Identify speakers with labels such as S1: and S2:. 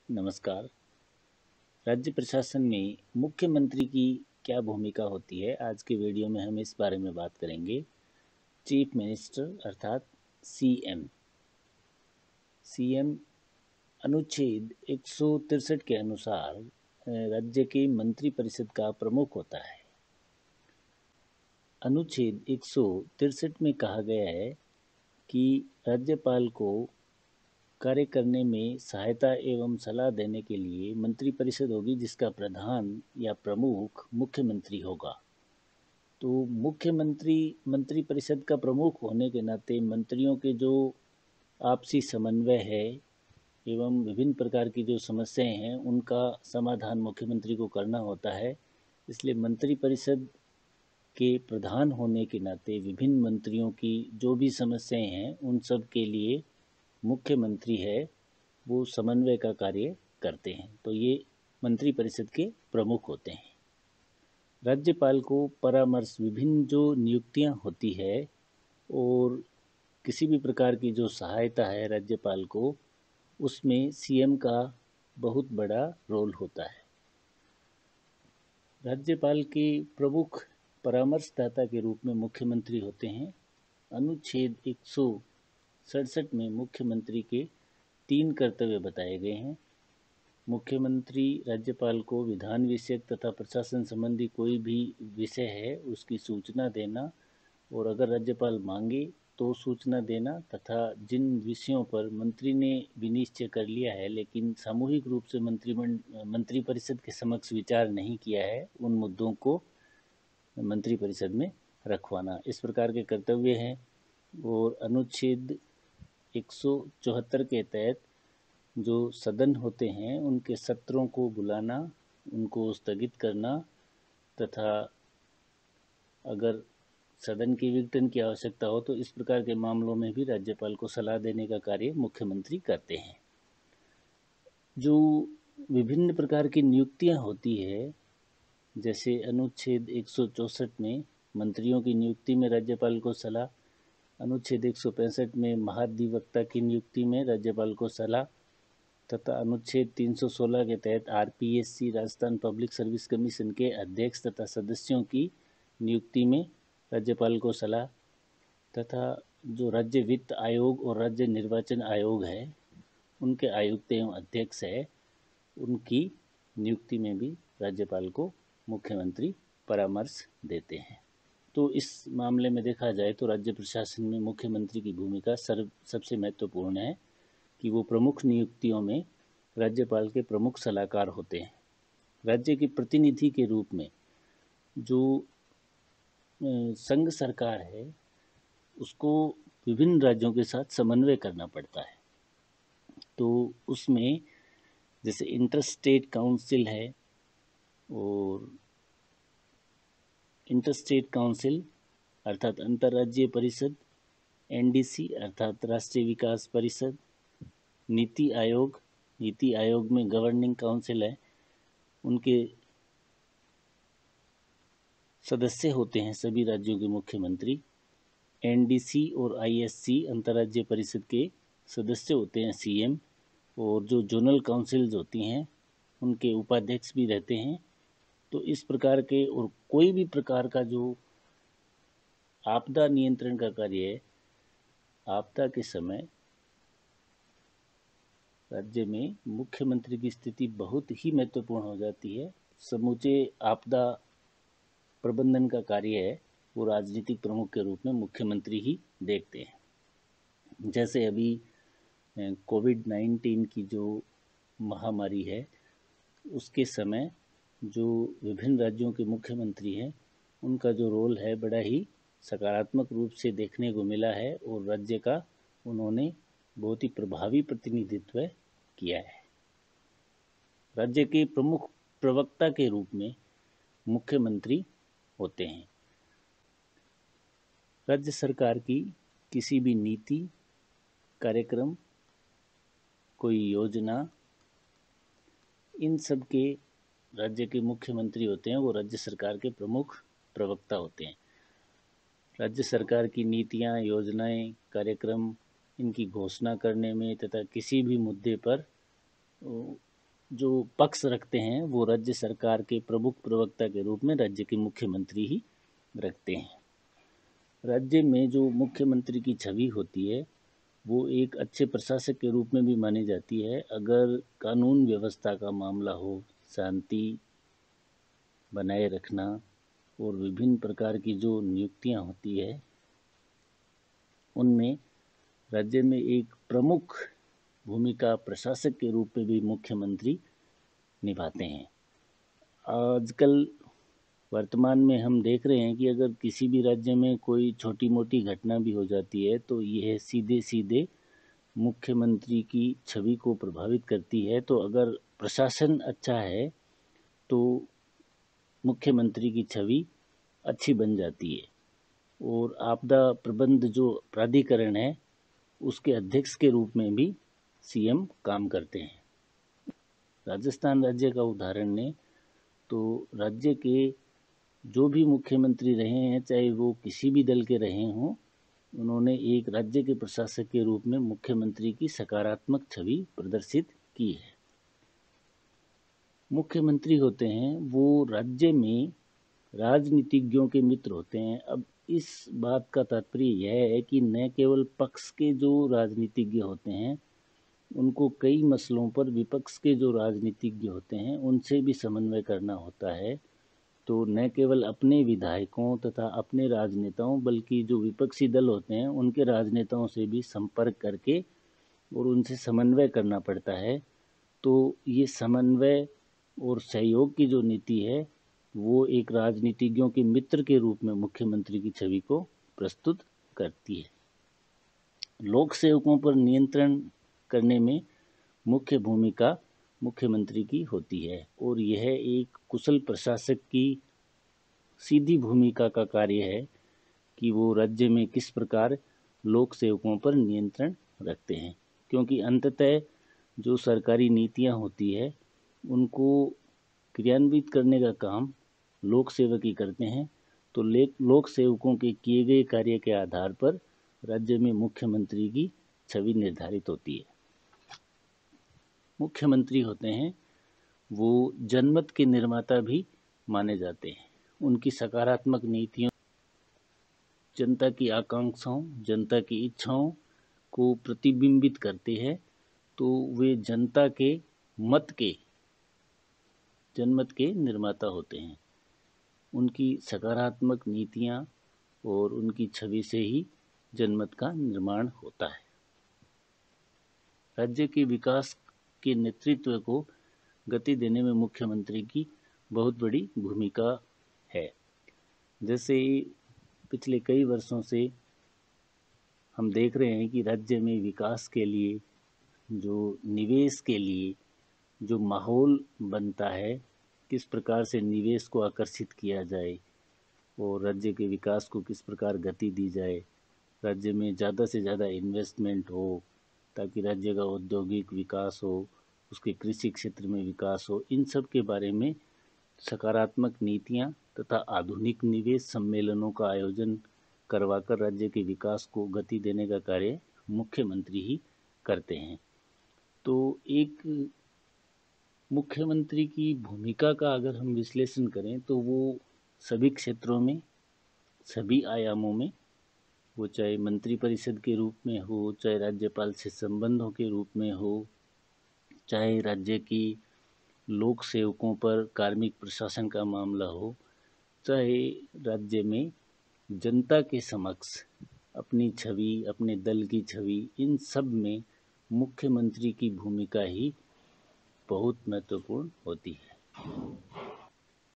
S1: नमस्कार। राज्य प्रशासन में मुख्यमंत्री की क्या भूमिका होती है, आज के वीडियो में हम इस बारे में बात करेंगे। चीफ मिनिस्टर अर्थात सीएम। सीएम अनुच्छेद 163 के अनुसार राज्य के मंत्रिपरिषद का प्रमुख होता है। अनुच्छेद 163 में कहा गया है कि राज्यपाल को कार्य करने में सहायता एवं सलाह देने के लिए मंत्रिपरिषद होगी, जिसका प्रधान या प्रमुख मुख्यमंत्री होगा। तो मुख्यमंत्री मंत्रिपरिषद का प्रमुख होने के नाते मंत्रियों के जो आपसी समन्वय है एवं विभिन्न प्रकार की जो समस्याएं हैं उनका समाधान मुख्यमंत्री को करना होता है। इसलिए मंत्रिपरिषद के प्रधान होने के नाते विभिन्न मंत्रियों की जो भी समस्याएं हैं उन सब के लिए मुख्यमंत्री है वो समन्वय का कार्य करते हैं। तो ये मंत्रिपरिषद के प्रमुख होते हैं। राज्यपाल को परामर्श विभिन्न जो नियुक्तियां होती है और किसी भी प्रकार की जो सहायता है राज्यपाल को, उसमें सीएम का बहुत बड़ा रोल होता है। राज्यपाल के प्रमुख परामर्शदाता के रूप में मुख्यमंत्री होते हैं। अनुच्छेद 167 में मुख्यमंत्री के 3 कर्तव्य बताए गए हैं। मुख्यमंत्री राज्यपाल को विधान विषयक तथा प्रशासन संबंधी कोई भी विषय है उसकी सूचना देना, और अगर राज्यपाल मांगे तो सूचना देना, तथा जिन विषयों पर मंत्री ने विनिश्चय कर लिया है लेकिन सामूहिक रूप से मंत्रिपरिषद के समक्ष विचार नहीं किया है, उन मुद्दों को मंत्रिपरिषद में रखवाना, इस प्रकार के कर्तव्य हैं। और अनुच्छेद 174 के तहत जो सदन होते हैं उनके सत्रों को बुलाना, उनको स्थगित करना, तथा अगर सदन के विघटन की आवश्यकता हो तो इस प्रकार के मामलों में भी राज्यपाल को सलाह देने का कार्य मुख्यमंत्री करते हैं। जो विभिन्न प्रकार की नियुक्तियां होती है, जैसे अनुच्छेद 164 में मंत्रियों की नियुक्ति में राज्यपाल को सलाह, अनुच्छेद 165 में महाधिवक्ता की नियुक्ति में राज्यपाल को सलाह, तथा अनुच्छेद 316 के तहत RPSC Rajasthan public service commission के अध्यक्ष तथा सदस्यों की नियुक्ति में राज्यपाल को सलाह, तथा जो राज्य वित्त आयोग और राज्य निर्वाचन आयोग है उनके आयुक्त एवं अध्यक्ष है, उनकी नियुक्ति में भी राज्यपाल को मुख्यमंत्री परामर्श देते हैं। तो इस मामले में देखा जाए तो राज्य प्रशासन में मुख्यमंत्री की भूमिका सबसे महत्वपूर्ण है कि वो प्रमुख नियुक्तियों में राज्यपाल के प्रमुख सलाहकार होते हैं। राज्य के प्रतिनिधि के रूप में जो संघ सरकार है उसको विभिन्न राज्यों के साथ समन्वय करना पड़ता है। तो उसमें जैसे इंटर स्टेट काउंसिल है, और इंटर स्टेट काउंसिल अर्थात अंतर्राज्यीय परिषद, एनडीसी अर्थात राष्ट्रीय विकास परिषद, नीति आयोग में गवर्निंग काउंसिल है, उनके सदस्य होते हैं सभी राज्यों के मुख्यमंत्री। एनडीसी और आईएससी अंतर्राज्यीय परिषद के सदस्य होते हैं सीएम, और जो जोनल काउंसिल्स होती हैं उनके उपाध्यक्ष भी रहते हैं। तो इस प्रकार के और कोई भी प्रकार का जो आपदा नियंत्रण का कार्य है, आपदा के समय राज्य में मुख्यमंत्री की स्थिति बहुत ही महत्वपूर्ण हो जाती है। समूचे आपदा प्रबंधन का कार्य है वो राजनीतिक प्रमुख के रूप में मुख्यमंत्री ही देखते हैं। जैसे अभी कोविड-19 की जो महामारी है उसके समय जो विभिन्न राज्यों के मुख्यमंत्री हैं उनका जो रोल है बड़ा ही सकारात्मक रूप से देखने को मिला है, और राज्य का उन्होंने बहुत ही प्रभावी प्रतिनिधित्व किया है। राज्य के प्रमुख प्रवक्ता के रूप में मुख्यमंत्री होते हैं। राज्य सरकार की किसी भी नीति, कार्यक्रम, कोई योजना, इन सब के राज्य के मुख्यमंत्री होते हैं, वो राज्य सरकार के प्रमुख प्रवक्ता होते हैं। राज्य सरकार की नीतियाँ, योजनाएं, कार्यक्रम, इनकी घोषणा करने में तथा किसी भी मुद्दे पर जो पक्ष रखते हैं वो राज्य सरकार के प्रमुख प्रवक्ता के रूप में राज्य के मुख्यमंत्री ही रखते हैं। राज्य में जो मुख्यमंत्री की छवि होती है वो एक अच्छे प्रशासक के रूप में भी मानी जाती है। अगर कानून व्यवस्था का मामला हो, शांति बनाए रखना और विभिन्न प्रकार की जो नियुक्तियां होती है उनमें राज्य में एक प्रमुख भूमिका प्रशासक के रूप में भी मुख्यमंत्री निभाते हैं। आजकल वर्तमान में हम देख रहे हैं कि अगर किसी भी राज्य में कोई छोटी मोटी घटना भी हो जाती है तो यह सीधे सीधे मुख्यमंत्री की छवि को प्रभावित करती है। तो अगर प्रशासन अच्छा है तो मुख्यमंत्री की छवि अच्छी बन जाती है और आपदा प्रबंध जो प्राधिकरण है उसके अध्यक्ष के रूप में भी सीएम काम करते हैं। राजस्थान राज्य का उदाहरण लें तो राज्य के जो भी मुख्यमंत्री रहे हैं, चाहे वो किसी भी दल के रहे हों, उन्होंने एक राज्य के प्रशासक के रूप में मुख्यमंत्री की सकारात्मक छवि प्रदर्शित की है। मुख्यमंत्री होते हैं वो राज्य में राजनीतिज्ञों के मित्र होते हैं। अब इस बात का तात्पर्य यह है कि न केवल पक्ष के जो राजनीतिज्ञ होते हैं उनको कई मसलों पर विपक्ष के जो राजनीतिज्ञ होते हैं उनसे भी समन्वय करना होता है। तो न केवल अपने विधायकों तथा अपने राजनेताओं बल्कि जो विपक्षी दल होते हैं उनके राजनेताओं से भी संपर्क करके और उनसे समन्वय करना पड़ता है। तो ये समन्वय और सहयोग की जो नीति है वो एक राजनीतिज्ञों के मित्र के रूप में मुख्यमंत्री की छवि को प्रस्तुत करती है। लोक सेवकों पर नियंत्रण करने में मुख्य भूमिका मुख्यमंत्री की होती है और यह एक कुशल प्रशासक की सीधी भूमिका का कार्य है कि वो राज्य में किस प्रकार लोक सेवकों पर नियंत्रण रखते हैं, क्योंकि अंततः जो सरकारी नीतियां होती है उनको क्रियान्वित करने का काम लोक सेवक ही करते हैं। तो लोक सेवकों के किए गए कार्य के आधार पर राज्य में मुख्यमंत्री की छवि निर्धारित होती है। मुख्यमंत्री होते हैं वो जनमत के निर्माता भी माने जाते हैं। उनकी सकारात्मक नीतियों, जनता की आकांक्षाओं, जनता की इच्छाओं को प्रतिबिंबित करते हैं। तो वे जनता के मत के, जनमत के निर्माता होते हैं। उनकी सकारात्मक नीतियां और उनकी छवि से ही जनमत का निर्माण होता है। राज्य के विकास के नेतृत्व को गति देने में मुख्यमंत्री की बहुत बड़ी भूमिका है। जैसे पिछले कई वर्षों से हम देख रहे हैं कि राज्य में विकास के लिए, जो निवेश के लिए जो माहौल बनता है, किस प्रकार से निवेश को आकर्षित किया जाए और राज्य के विकास को किस प्रकार गति दी जाए, राज्य में ज़्यादा से ज़्यादा इन्वेस्टमेंट हो ताकि राज्य का औद्योगिक विकास हो, उसके कृषि क्षेत्र में विकास हो, इन सब के बारे में सकारात्मक नीतियां तथा आधुनिक निवेश सम्मेलनों का आयोजन करवाकर राज्य के विकास को गति देने का कार्य मुख्यमंत्री ही करते हैं। तो एक मुख्यमंत्री की भूमिका का अगर हम विश्लेषण करें तो वो सभी क्षेत्रों में, सभी आयामों में, वो चाहे मंत्रिपरिषद के रूप में हो, चाहे राज्यपाल से संबंधों के रूप में हो, चाहे राज्य की लोक सेवकों पर कार्मिक प्रशासन का मामला हो, चाहे राज्य में जनता के समक्ष अपनी छवि, अपने दल की छवि, इन सब में मुख्यमंत्री की भूमिका ही बहुत महत्वपूर्ण होती है।